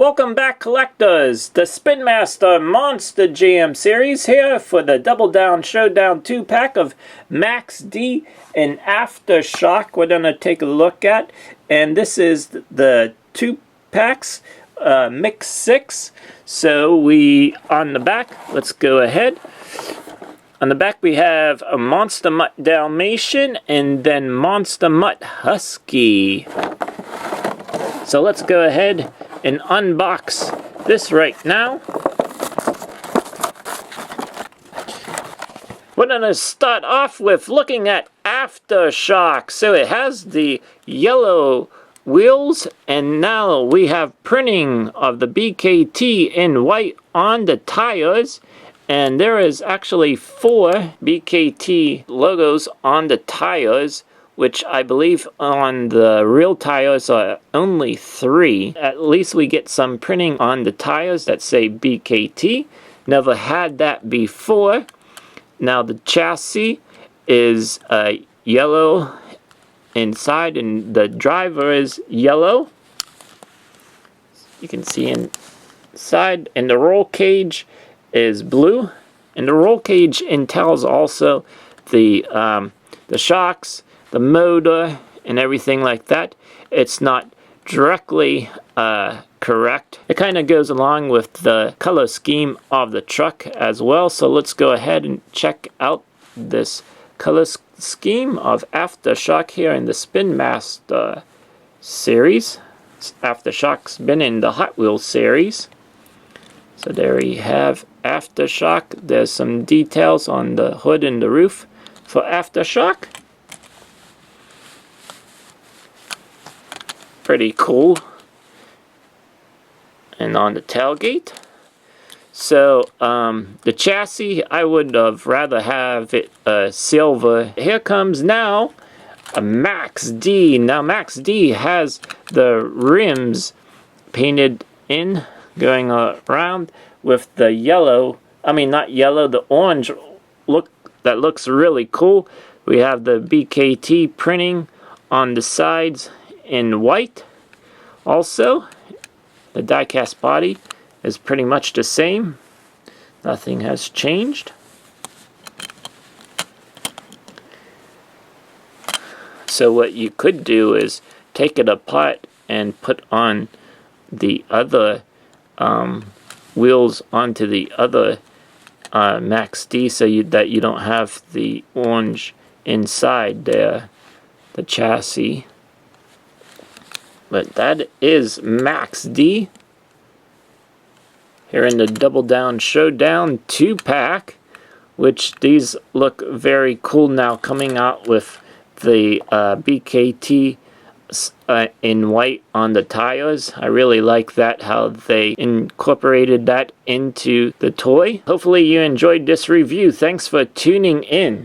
Welcome back, collectors. The Spin Master Monster Jam series here for the DoubleDown ShowDown 2-pack of Max D and Aftershock we're going to take a look at. And this is the 2 packs, mix 6. So on the back, let's go ahead. On the back we have a Monster Mutt Dalmatian and then Monster Mutt Husky. So let's go ahead and unbox this right now. We're going to start off with looking at Aftershock. So it has the yellow wheels, and now we have printing of the BKT in white on the tires. And there is actually 4 BKT logos on the tires, which I believe on the real tires are only 3. At least we get some printing on the tires that say BKT. Never had that before. Now the chassis is yellow inside and the driver is yellow. You can see inside, and the roll cage is blue. And the roll cage entails also the shocks, the motor, and everything like that. It's not directly correct. It kind of goes along with the color scheme of the truck as well. So let's go ahead and check out this color scheme of Aftershock here in the Spin Master series. Aftershock's been in the Hot Wheels series. So there you have Aftershock. There's some details on the hood and the roof for Aftershock. Pretty cool. And on the tailgate. So the chassis, I would have rather have it silver. Here comes now a Max D. Now Max D has the rims painted in, going around with the yellow, I mean not yellow, the orange look that looks really cool. We have the BKT printing on the sides in white. Also, the die-cast body is pretty much the same. Nothing has changed. So what you could do is take it apart and put on the other wheels onto the other Max D, so that you don't have the orange inside there, the chassis. But that is Max D here in the DoubleDown ShowDown 2-pack, which these look very cool now, coming out with the BKT in white on the tires. I really like that, how they incorporated that into the toy. Hopefully you enjoyed this review. Thanks for tuning in.